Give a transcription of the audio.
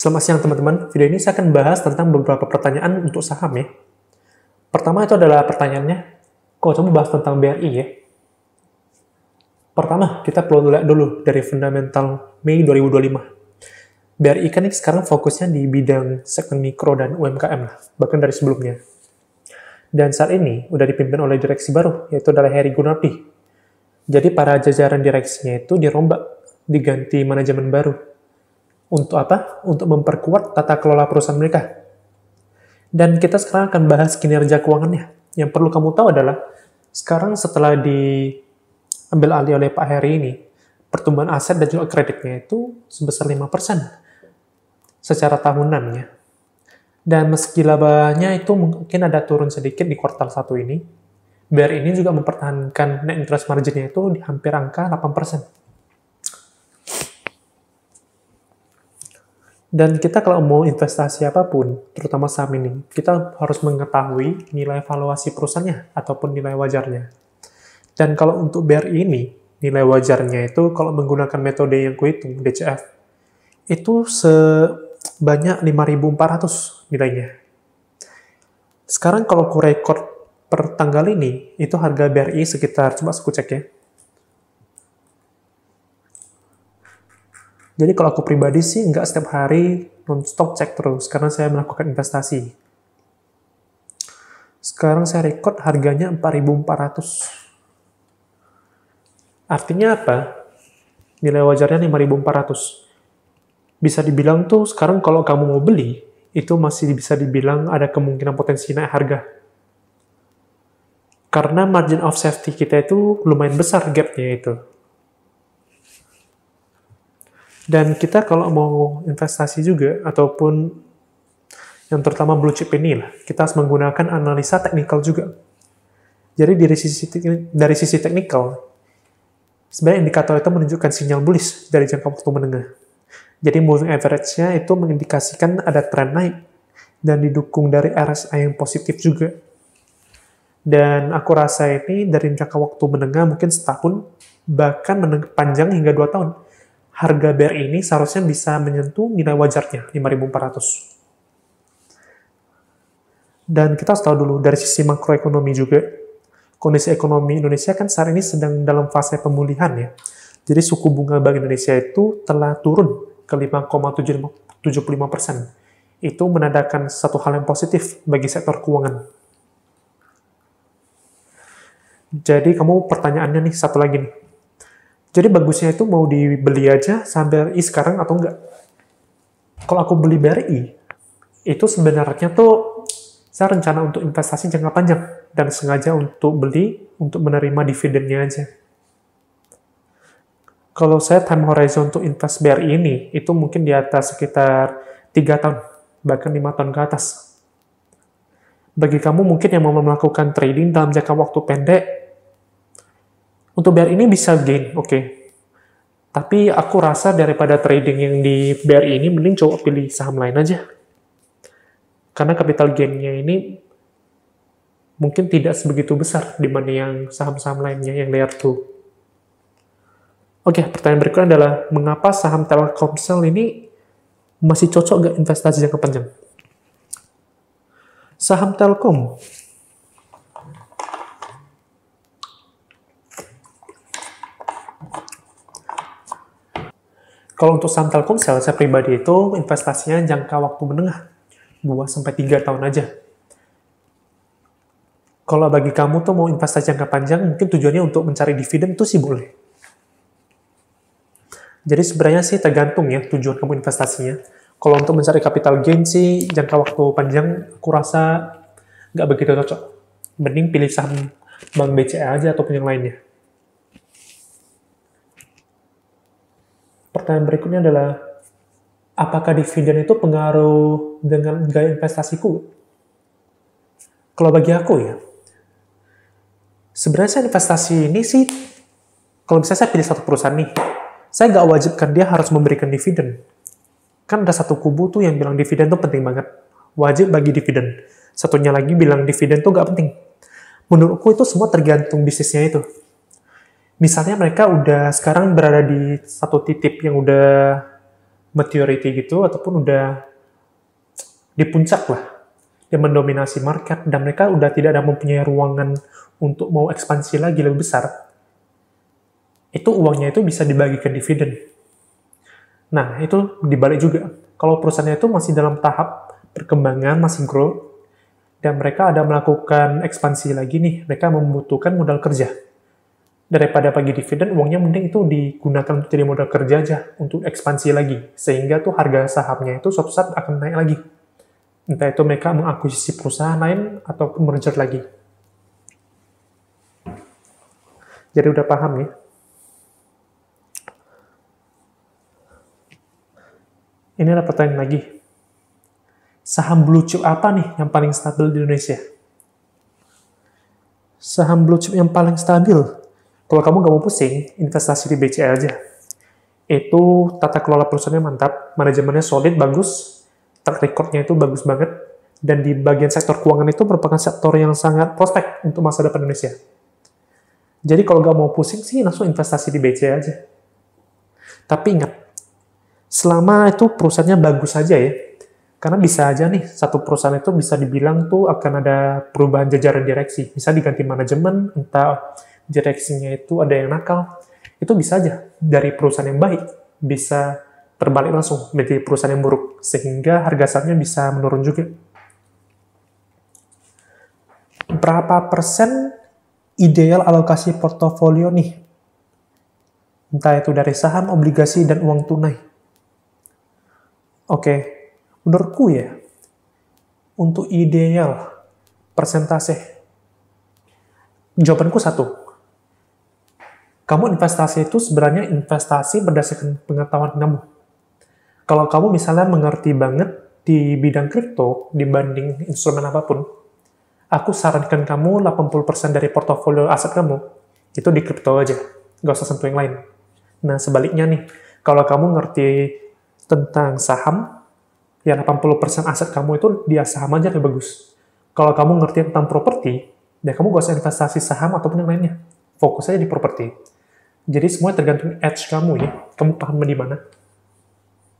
Selamat siang teman-teman, video ini saya akan bahas tentang beberapa pertanyaan untuk saham ya. Pertama itu adalah pertanyaannya, kok coba bahas tentang BRI ya. Pertama, kita perlu lihat dulu dari fundamental Mei 2025. BRI kan ini sekarang fokusnya di bidang segmen mikro dan UMKM lah, bahkan dari sebelumnya. Dan saat ini udah dipimpin oleh direksi baru, yaitu adalah Hery Gunardi. Jadi para jajaran direksinya itu dirombak, diganti manajemen baru. Untuk apa? Untuk memperkuat tata kelola perusahaan mereka. Dan kita sekarang akan bahas kinerja keuangannya. Yang perlu kamu tahu adalah, sekarang setelah diambil alih oleh Pak Hery ini, pertumbuhan aset dan juga kreditnya itu sebesar 5% secara tahunannya. Dan meski labanya itu mungkin ada turun sedikit di kuartal 1 ini, BRI ini juga mempertahankan net interest margin-nya itu di hampir angka 8%. Dan kita kalau mau investasi apapun, terutama saham ini, kita harus mengetahui nilai valuasi perusahaannya ataupun nilai wajarnya. Dan kalau untuk BRI ini, nilai wajarnya itu kalau menggunakan metode yang kuhitung, DCF, itu sebanyak 5.400 nilainya. Sekarang kalau ku rekod per tanggal ini, itu harga BRI sekitar, coba aku cek ya. Jadi kalau aku pribadi sih nggak setiap hari non-stop cek terus, karena saya melakukan investasi. Sekarang saya rekod harganya 4.400. Artinya apa? Nilai wajarnya 5.400. Bisa dibilang tuh sekarang kalau kamu mau beli, itu masih bisa dibilang ada kemungkinan potensi naik harga. Karena margin of safety kita itu lumayan besar gap-nya itu. Dan kita kalau mau investasi juga, ataupun yang terutama blue chip ini lah, kita harus menggunakan analisa teknikal juga. Jadi dari sisi teknikal, sebenarnya indikator itu menunjukkan sinyal bullish dari jangka waktu menengah. Jadi moving average-nya itu mengindikasikan ada tren naik, dan didukung dari RSI yang positif juga. Dan aku rasa ini dari jangka waktu menengah mungkin setahun, bahkan panjang hingga 2 tahun. Harga BRI ini seharusnya bisa menyentuh nilai wajarnya, 5.400. Dan kita harus tahu dulu, dari sisi makroekonomi juga, kondisi ekonomi Indonesia kan saat ini sedang dalam fase pemulihan ya. Jadi suku bunga Bank Indonesia itu telah turun ke 5,75%. Itu menandakan satu hal yang positif bagi sektor keuangan. Jadi kamu pertanyaannya nih, satu lagi nih. Jadi bagusnya itu mau dibeli aja saham BRI sekarang atau enggak? Kalau aku beli BRI, itu sebenarnya tuh saya rencana untuk investasi jangka panjang dan sengaja untuk beli untuk menerima dividennya aja. Kalau saya time horizon untuk invest BRI ini, itu mungkin di atas sekitar 3 tahun, bahkan 5 tahun ke atas. Bagi kamu mungkin yang mau melakukan trading dalam jangka waktu pendek, untuk BRI ini bisa gain, oke. Tapi aku rasa daripada trading yang di BRI ini, mending coba pilih saham lain aja. Karena capital gain-nya ini mungkin tidak sebegitu besar dibanding yang saham-saham lainnya yang layer 2. Oke, pertanyaan berikutnya adalah, mengapa saham Telkomsel ini masih cocok nggak investasi jangka panjang? Saham Telkom, kalau untuk saham Telkomsel, saya pribadi itu investasinya jangka waktu menengah, 2-3 tahun aja. Kalau bagi kamu tuh mau investasi jangka panjang, mungkin tujuannya untuk mencari dividen itu sih boleh. Jadi sebenarnya sih tergantung ya tujuan kamu investasinya. Kalau untuk mencari capital gain sih, jangka waktu panjang, aku rasa nggak begitu cocok. Mending pilih saham Bank BCA aja ataupun yang lainnya. Pertanyaan berikutnya adalah, apakah dividen itu pengaruh dengan gaya investasiku? Kalau bagi aku ya, sebenarnya saya investasi ini sih, kalau misalnya saya pilih satu perusahaan nih, saya nggak wajibkan dia harus memberikan dividen. Kan ada satu kubu tuh yang bilang dividen tuh penting banget, wajib bagi dividen. Satunya lagi bilang dividen tuh nggak penting. Menurutku itu semua tergantung bisnisnya itu. Misalnya mereka udah sekarang berada di satu titik yang udah maturity gitu, ataupun udah di puncak lah. Dia mendominasi market, dan mereka udah tidak ada mempunyai ruangan untuk mau ekspansi lagi lebih besar. Itu uangnya itu bisa dibagikan dividen. Nah, itu dibalik juga. Kalau perusahaannya itu masih dalam tahap perkembangan, masih grow, dan mereka ada melakukan ekspansi lagi nih, mereka membutuhkan modal kerja. Daripada bagi dividen, uangnya mending itu digunakan untuk jadi modal kerja aja, untuk ekspansi lagi. Sehingga tuh harga sahamnya itu suatu saat akan naik lagi. Entah itu mereka mengakuisisi perusahaan lain, ataupun merger lagi. Jadi udah paham ya? Ini ada pertanyaan lagi. Saham blue chip apa nih yang paling stabil di Indonesia? Saham blue chip yang paling stabil? Kalau kamu nggak mau pusing, investasi di BCA aja. Itu tata kelola perusahaannya mantap, manajemennya solid, bagus, track record-nya itu bagus banget, dan di bagian sektor keuangan itu merupakan sektor yang sangat prospek untuk masa depan Indonesia. Jadi kalau nggak mau pusing sih, langsung investasi di BCA aja. Tapi ingat, selama itu perusahaannya bagus aja ya, karena bisa aja nih, satu perusahaan itu bisa dibilang tuh akan ada perubahan jajaran direksi. Bisa diganti manajemen, entah direksinya itu ada yang nakal. Itu bisa aja, dari perusahaan yang baik, bisa terbalik langsung menjadi perusahaan yang buruk. Sehingga harga sahamnya bisa menurun juga. Berapa persen ideal alokasi portofolio nih? Entah itu dari saham, obligasi, dan uang tunai. Oke, menurutku ya, untuk ideal persentase, jawabanku satu. Kamu investasi itu sebenarnya investasi berdasarkan pengetahuan kamu. Kalau kamu misalnya mengerti banget di bidang kripto dibanding instrumen apapun, aku sarankan kamu 80% dari portofolio aset kamu itu di kripto aja, nggak usah sentuh yang lain. Nah, sebaliknya nih, kalau kamu ngerti tentang saham, ya 80% aset kamu itu di saham aja lebih bagus. Kalau kamu ngerti tentang properti, ya kamu gak usah investasi saham ataupun yang lainnya. Fokus aja di properti. Jadi semuanya tergantung edge kamu ya, kamu paham di mana.